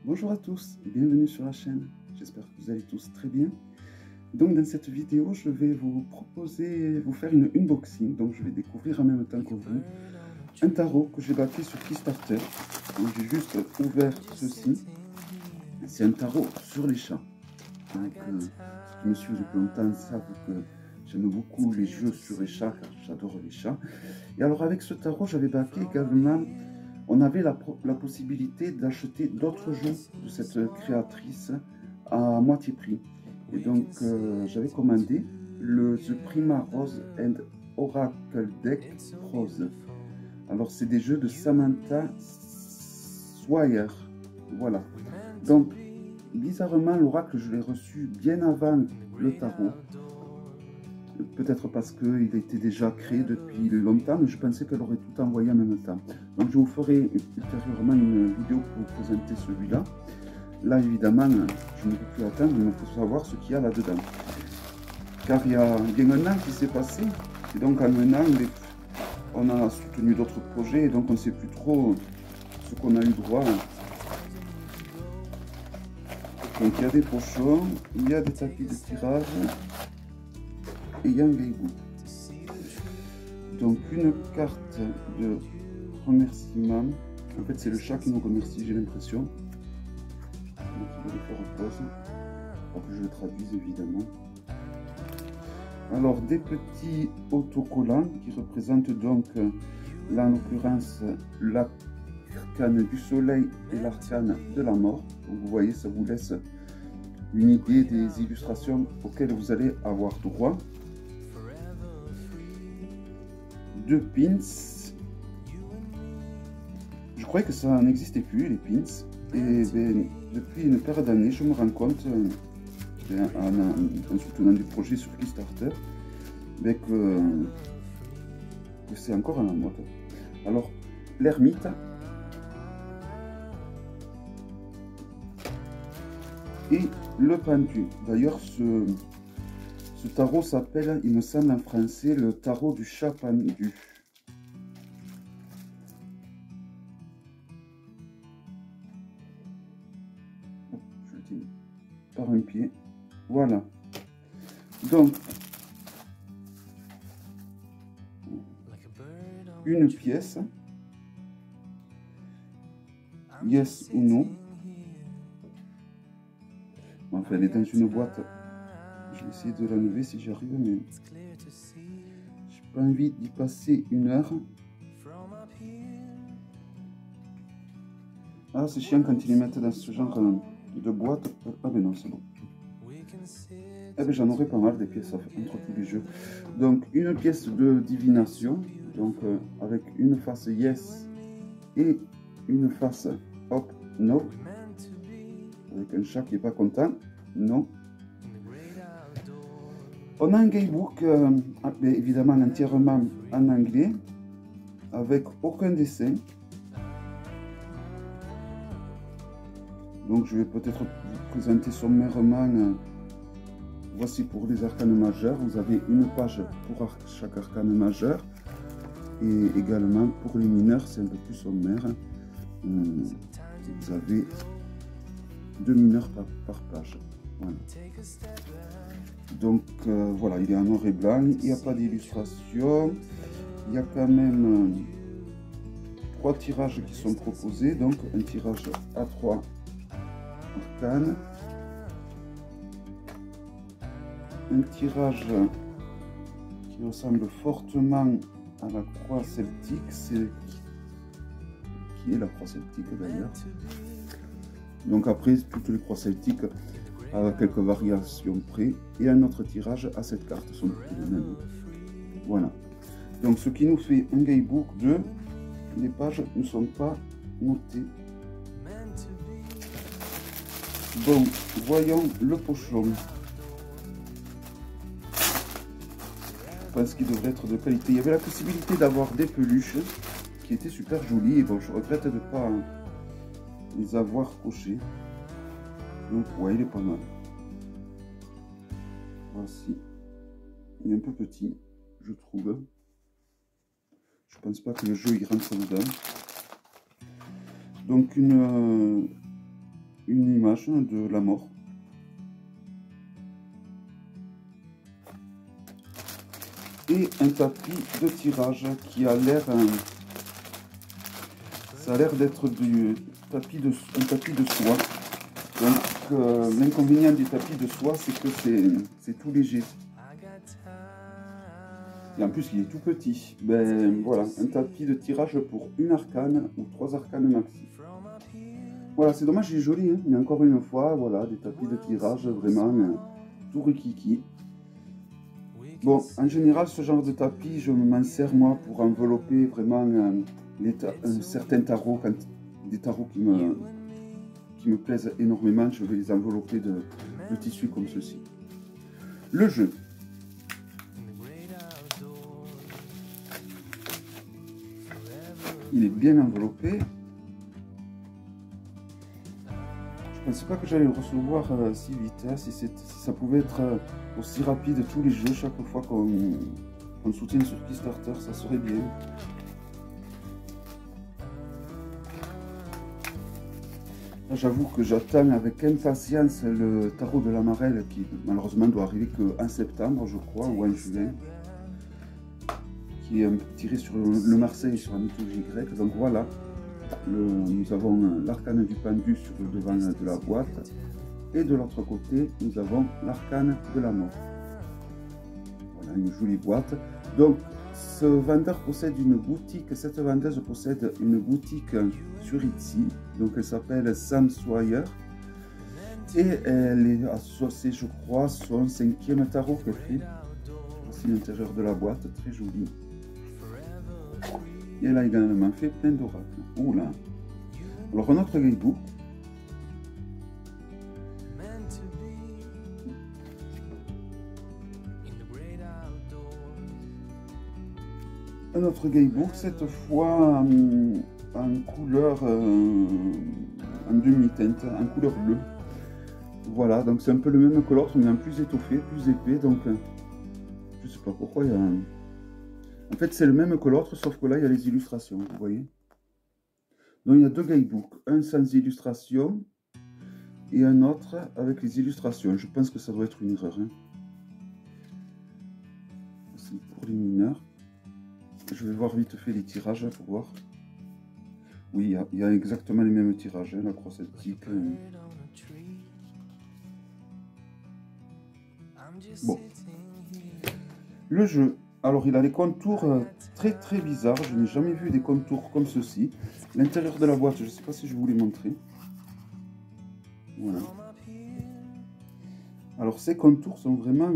Bonjour à tous et bienvenue sur la chaîne, j'espère que vous allez tous très bien. Donc dans cette vidéo, je vais vous faire une unboxing, donc je vais découvrir en même temps que vous un tarot que j'ai baqué sur Kickstarter. Donc j'ai juste ouvert ceci, c'est un tarot sur les chats. Donc ceux qui me suivent depuis longtemps savent que j'aime beaucoup les jeux sur les chats car j'adore les chats. Et alors avec ce tarot, j'avais baqué également. On avait la possibilité d'acheter d'autres jeux de cette créatrice à moitié prix. Et donc j'avais commandé le The Prima Rose and Oracle Deck Rose. Alors c'est des jeux de Samantha Swire. Voilà. Donc bizarrement l'oracle je l'ai reçu bien avant le tarot. Peut-être parce qu'il était déjà créé depuis longtemps, mais je pensais qu'elle aurait tout envoyé en même temps. Donc je vous ferai ultérieurement une vidéo pour vous présenter celui-là. Là évidemment, je ne peux plus attendre, il me faut savoir ce qu'il y a là-dedans. Car il y a bien un an qui s'est passé, et donc en un an, on a soutenu d'autres projets, et donc on ne sait plus trop ce qu'on a eu droit. Donc il y a des pochons, il y a des tapis de tirage, et il y a un gaibou. Donc une carte de remerciement. En fait c'est le chat qui nous remercie, j'ai l'impression. Donc il va le faire en pause. Pour que je le traduise évidemment. Alors des petits autocollants qui représentent donc là en l'occurrence l'arcane du soleil et l'arcane de la mort. Donc vous voyez, ça vous laisse une idée des illustrations auxquelles vous allez avoir droit. Deux pins. Je croyais que ça n'existait plus les pins. Et ben, depuis une paire d'années, je me rends compte, en soutenant du projet sur Kickstarter, ben, que c'est encore à la mode. Alors, l'ermite. Et le pendu. D'ailleurs, ce tarot s'appelle, il me semble en français, le tarot du chat pendu. Je le tiens par un pied. Voilà. Donc, une pièce. Yes ou non. Enfin, elle est dans une boîte. Je vais essayer de l'enlever si j'arrive, mais j'ai pas envie d'y passer une heure. Ah, c'est chiant quand ils les mettent dans ce genre de boîte. Ah ben non, c'est bon. Eh ben j'en aurai pas mal des pièces entre tous les jeux. Donc une pièce de divination, donc avec une face yes et une face hop no. Avec un chat qui est pas content, non. On a un guidebook évidemment entièrement en anglais, avec aucun dessin. Donc je vais peut-être vous présenter sommairement. Voici pour les arcanes majeurs, vous avez une page pour chaque arcane majeur. Et également pour les mineurs, c'est un peu plus sommaire. Vous avez 2 mineurs par page. Voilà. Donc voilà, il est en noir et blanc, il n'y a pas d'illustration, il y a quand même 3 tirages qui sont proposés, donc un tirage à 3 arcanes, un tirage qui ressemble fortement à la croix celtique, qui est la croix celtique d'ailleurs. Donc après, toutes les croix celtiques à quelques variations près, et un autre tirage à cette carte, sont toutes les mêmes. Voilà. Donc ce qui nous fait un guidebook de les pages ne sont pas notées. Bon, voyons le pochon. Je pense qu'il devrait être de qualité. Il y avait la possibilité d'avoir des peluches qui étaient super jolies. Et bon, je regrette de ne pas les avoir cochées. Donc ouais, il est pas mal. Voici. Il est un peu petit, je trouve. Je pense pas que le jeu il rentre dedans. Donc une une image de la mort. Et un tapis de tirage qui a l'air... ça a l'air d'être un tapis de soie. Donc l'inconvénient du tapis de soie, c'est que c'est tout léger. Et en plus, il est tout petit. Ben voilà, un tapis de tirage pour une arcane ou 3 arcanes maxi. Voilà, c'est dommage, il est joli, hein, mais encore une fois, voilà, des tapis de tirage vraiment tout rikiki. Bon, en général, ce genre de tapis, je m'en sers moi pour envelopper vraiment certains tarots, des tarots qui me plaisent énormément, je vais les envelopper de tissu comme ceci. Le jeu. Il est bien enveloppé. Je ne pensais pas que j'allais le recevoir si vite, hein, si ça pouvait être aussi rapide tous les jeux, chaque fois qu'on soutient sur Kickstarter, ça serait bien. J'avoue que j'attends avec impatience le tarot de la Marelle qui malheureusement doit arriver qu'en septembre, je crois, ou en juin, qui est tiré sur le Marseille, sur la mythologie grecque. Donc voilà, nous avons l'arcane du pendu sur le devant de la boîte, et de l'autre côté, nous avons l'arcane de la mort. Voilà, une jolie boîte. Donc, ce vendeur possède une boutique, cette vendeuse possède une boutique sur Etsy, donc elle s'appelle Sam Sawyer, et elle est associée, je crois, son 5e tarot qu'elle fait. Voici l'intérieur de la boîte, très joli. Et elle a également fait plein d'oracles. Oula. Alors un autre guidebook. Un autre guidebook, cette fois en couleur, en demi-teinte, en couleur bleue. Voilà, donc c'est un peu le même que l'autre, mais en plus étoffé, plus épais. Donc je sais pas pourquoi il y a un... En fait, c'est le même que l'autre, sauf que là, il y a les illustrations, vous voyez. Donc, il y a 2 guidebooks, un sans illustration et un autre avec les illustrations. Je pense que ça doit être une erreur. Hein. C'est pour les mineurs. Je vais voir vite fait les tirages pour voir. Oui, il y a exactement les mêmes tirages, hein, la croix celtique. Bon. Le jeu. Alors, il a les contours très bizarres. Je n'ai jamais vu des contours comme ceci. L'intérieur de la boîte, je ne sais pas si je vous l'ai montré. Voilà. Alors, ces contours sont vraiment...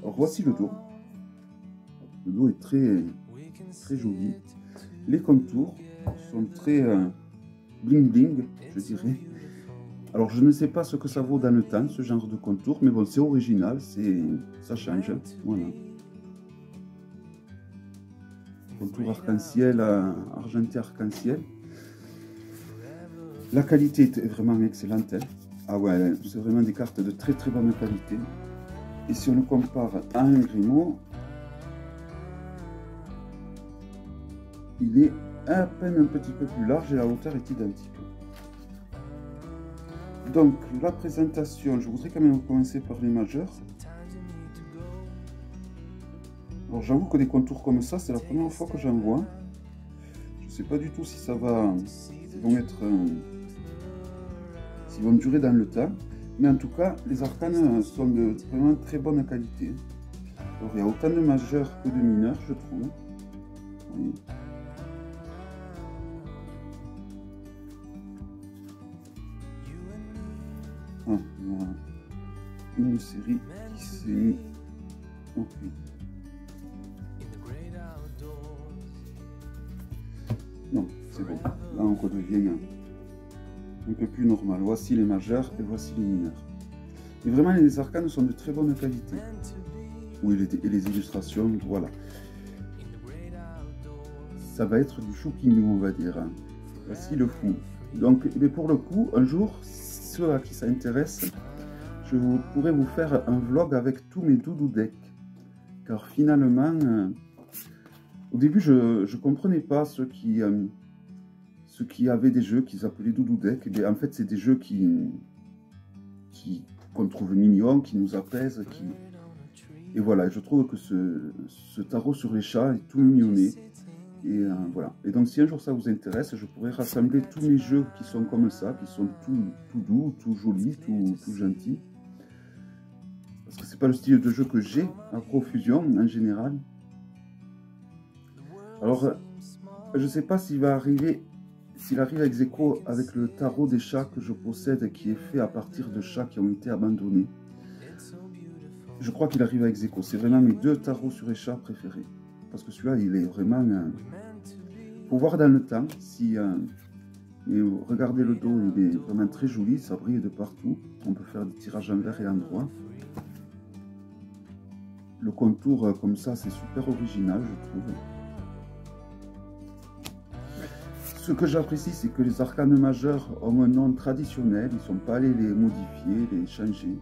Alors, voici le dos. Le dos est très joli. Les contours sont très bling bling, je dirais. Alors, je ne sais pas ce que ça vaut dans le temps, ce genre de contour. Mais bon, c'est original, ça change. Voilà. Contour arc-en-ciel, argenté arc-en-ciel. La qualité est vraiment excellente. Hein. Ah ouais, c'est vraiment des cartes de très bonne qualité. Et si on le compare à un Grimaud, il est à peine un petit peu plus large et la hauteur est identique. Donc la présentation, je voudrais quand même commencer par les majeurs. Alors j'avoue que des contours comme ça, c'est la première fois que j'en vois. Je ne sais pas du tout si ça va, s'ils vont durer dans le temps. Mais en tout cas, les arcanes sont de vraiment très bonne qualité. Alors il y a autant de majeurs que de mineurs, je trouve. Oui. Ah, il y a une série qui s'est mise. Ok. Non, c'est bon. Là, on redevient un peu plus normal. Voici les majeurs et voici les mineurs. Et vraiment, les arcanes sont de très bonne qualité. Oui, et les illustrations, voilà. Ça va être du chouquignon, on va dire. Voici le fou. Donc, mais pour le coup, un jour, ceux à qui ça intéresse, je pourrais vous faire un vlog avec tous mes doudou decks. Car finalement, au début, je ne comprenais pas ceux ceux qui avaient des jeux qu'ils appelaient Doudou Deck, eh bien, en fait, c'est des jeux qu'on trouve mignons, qui nous apaisent. Et voilà, je trouve que ce tarot sur les chats est tout mignonné. Et voilà. Et donc, si un jour ça vous intéresse, je pourrais rassembler tous mes jeux qui sont comme ça, qui sont tout doux, tout jolis, tout gentils. Parce que c'est pas le style de jeu que j'ai à Profusion en général. Alors, je sais pas s'il arrive ex aequo avec le tarot des chats que je possède, qui est fait à partir de chats qui ont été abandonnés. Je crois qu'il arrive à ex aequo. C'est vraiment mes deux tarots sur les chats préférés. Parce que celui-là, il est vraiment... Faut voir dans le temps. Mais regardez le dos, il est vraiment très joli. Ça brille de partout. On peut faire des tirages envers et endroit. Le contour comme ça, c'est super original, je trouve. Ce que j'apprécie, c'est que les arcanes majeurs ont un nom traditionnel. Ils ne sont pas allés les modifier, les changer.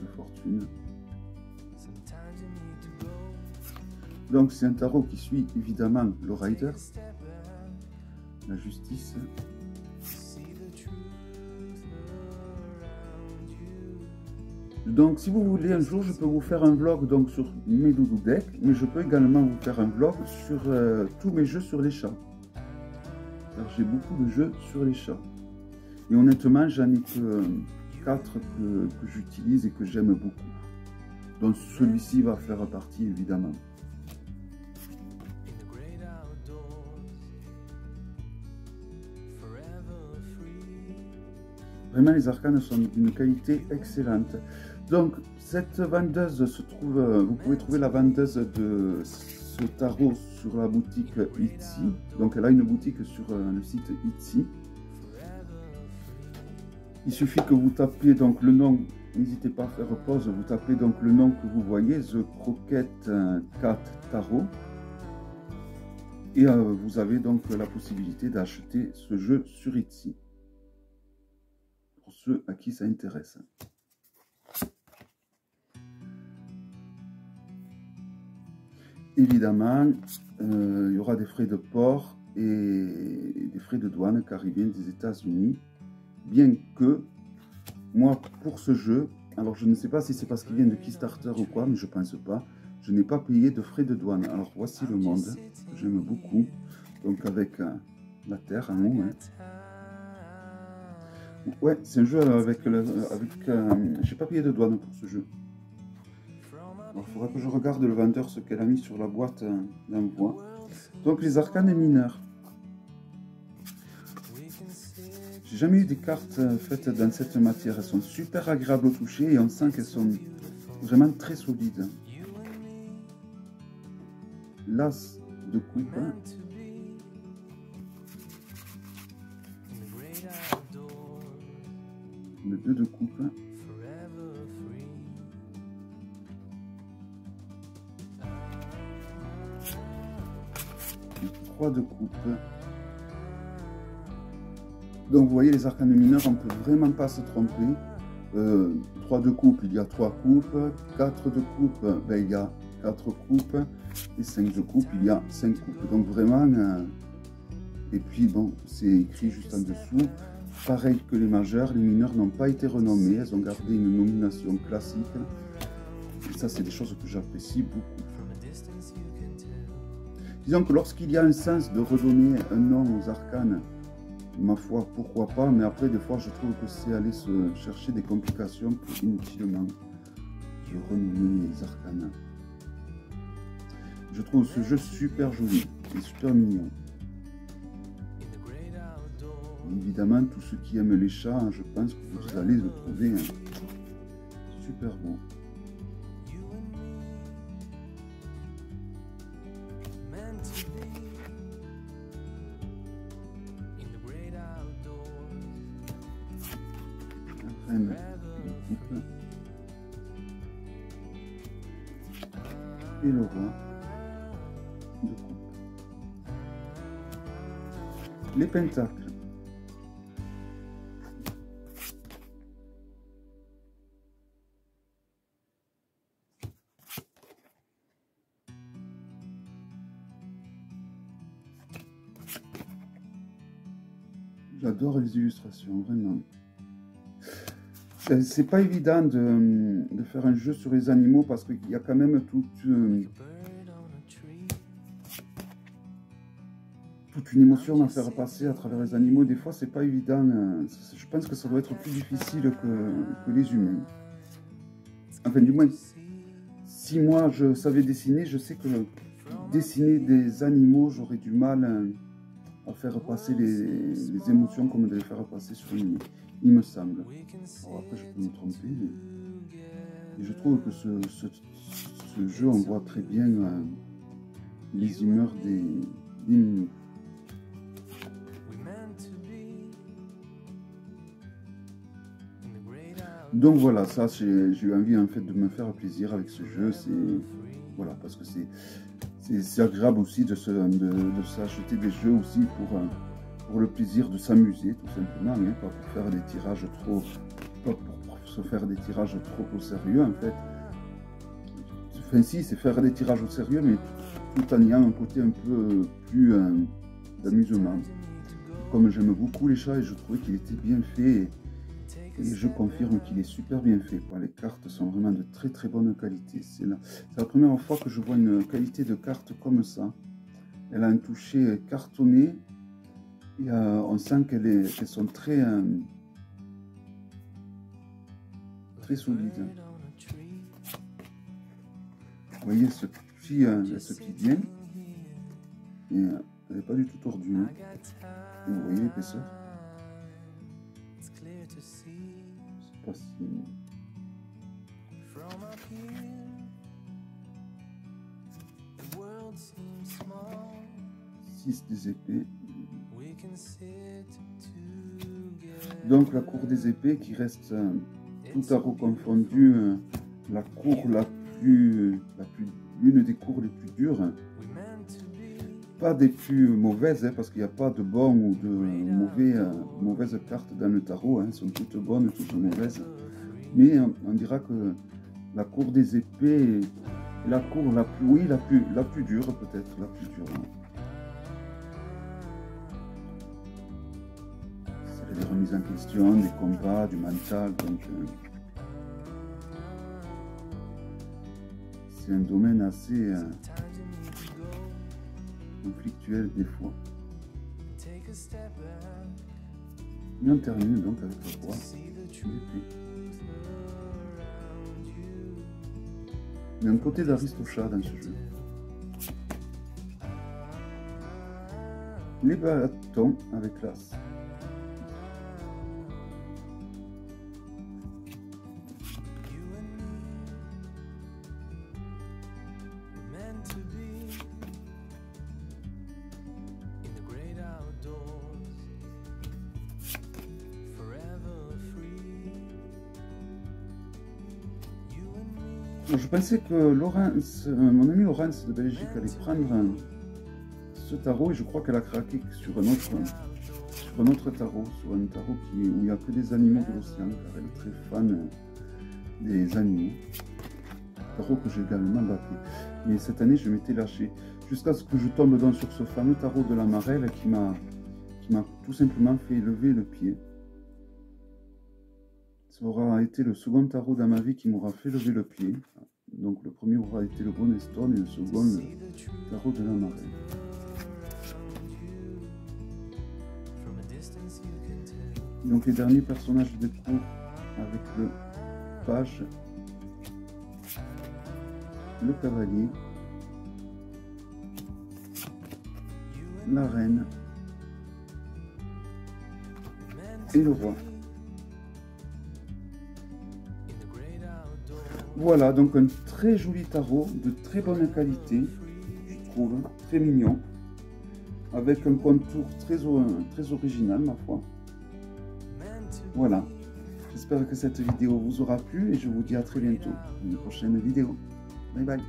De fortune. Donc c'est un tarot qui suit évidemment le Rider, la justice. Donc si vous voulez, un jour je peux vous faire un vlog donc, sur mes Doudou Deck, mais je peux également vous faire un vlog sur tous mes jeux sur les chats. J'ai beaucoup de jeux sur les chats. Et honnêtement, j'en ai que 4 que j'utilise et que j'aime beaucoup. Donc celui-ci va faire partie évidemment. Vraiment, les arcanes sont d'une qualité excellente. Donc, cette vendeuse se trouve, vous pouvez trouver la vendeuse de ce tarot sur la boutique Etsy. Donc, elle a une boutique sur le site Etsy. Il suffit que vous tapez donc le nom, n'hésitez pas à faire pause, vous tapez donc le nom que vous voyez, The Croquette Cat Tarot. Et vous avez donc la possibilité d'acheter ce jeu sur Etsy. Pour ceux à qui ça intéresse. Évidemment, il y aura des frais de port et des frais de douane car ils viennent des États-Unis. Bien que, moi, pour ce jeu, alors je ne sais pas si c'est parce qu'il vient de Kickstarter ou quoi, mais je pense pas, je n'ai pas payé de frais de douane. Alors voici le monde, que j'aime beaucoup, donc avec la terre en haut. Hein. Ouais, c'est un jeu j'ai pas payé de douane pour ce jeu. Alors, il faudra que je regarde le vendeur ce qu'elle a mis sur la boîte d'envoi. Donc les arcanes mineurs. J'ai jamais eu des cartes faites dans cette matière. Elles sont super agréables au toucher et on sent qu'elles sont vraiment très solides. L'as de coupe. Le 2 de coupe. Le 3 de coupe. Donc vous voyez, les arcanes mineurs, on ne peut vraiment pas se tromper. 3 de coupe, il y a 3 coupes. 4 de coupe, ben, il y a 4 coupes. Et 5 de coupe, il y a 5 coupes. Donc vraiment, et puis bon, c'est écrit juste en dessous. Pareil que les majeures, les mineurs n'ont pas été renommées, elles ont gardé une nomination classique. Et ça, c'est des choses que j'apprécie beaucoup. Disons que lorsqu'il y a un sens de redonner un nom aux arcanes, ma foi, pourquoi pas, mais après, des fois, je trouve que c'est aller se chercher des complications pour inutilement de renommer les arcanes. Je trouve ce jeu super joli et super mignon. Évidemment, tous ceux qui aiment les chats, je pense que vous allez le trouver super beau. La reine de coupe et le roi de coupe. Les pentacles. J'adore les illustrations, vraiment. C'est pas évident de faire un jeu sur les animaux parce qu'il y a quand même toute une émotion à faire passer à travers les animaux. Des fois, c'est pas évident. Je pense que ça doit être plus difficile que les humains. Enfin, du moins, si moi je savais dessiner, je sais que dessiner des animaux, j'aurais du mal à faire passer les émotions comme de les faire passer sur une, il me semble. Alors après, je peux me tromper, mais je trouve que ce jeu, on voit très bien les humeurs des minous. Donc voilà, ça, j'ai eu envie en fait de me faire plaisir avec ce jeu. Voilà, parce que c'est agréable aussi de s'acheter des jeux aussi pour le plaisir de s'amuser, tout simplement, hein, pas pour faire des tirages pas pour se faire des tirages trop au sérieux en fait. Enfin si, c'est faire des tirages au sérieux, mais tout en ayant un côté un peu plus d'amusement. Comme j'aime beaucoup les chats et je trouvais qu'il était bien fait. Et je confirme qu'il est super bien fait, quoi. Les cartes sont vraiment de très très bonne qualité. C'est la première fois que je vois une qualité de carte comme ça. Elle a un toucher cartonné et on sent qu'elles sont très solides. Vous voyez, ce petit bien, et elle n'est pas du tout tordue. Hein. Et vous voyez l'épaisseur. C'est pas si... 6 des épées. Donc la cour des épées qui reste tout tarot confondu, la cour l'une des cours les plus dures. Pas des plus mauvaises, hein, parce qu'il n'y a pas de bonnes ou de mauvaises cartes dans le tarot, hein, elles sont toutes bonnes, toutes mauvaises. Mais on dira que la cour des épées est la cour la plus dure, peut-être, la plus dure. C'est des remises en question, des combats, du mental, donc c'est un domaine assez conflictuel des fois. Et on termine donc avec le roi d'épée. Il y a un côté d'Aristochat dans ce jeu. Les bâtons avec l'as. Je pensais que mon ami Laurence de Belgique allait prendre ce tarot et je crois qu'elle a craqué sur un autre tarot, sur un tarot où il n'y a que des animaux de l'océan, car elle est très fan des animaux. Tarot que j'ai également baqué. Mais cette année, je m'étais lâché jusqu'à ce que je tombe donc sur ce fameux tarot de la Marelle qui m'a tout simplement fait lever le pied. Ça aura été le second tarot dans ma vie qui m'aura fait lever le pied. Donc le premier aura été le Bonnet Stone et le second le tarot de la Marelle. Donc les derniers personnages de cours avec le page, le cavalier, la reine et le roi. Voilà, donc un très joli tarot, de très bonne qualité, je trouve, très mignon, avec un contour très original, ma foi. Voilà, j'espère que cette vidéo vous aura plu et je vous dis à très bientôt pour une prochaine vidéo. Bye bye.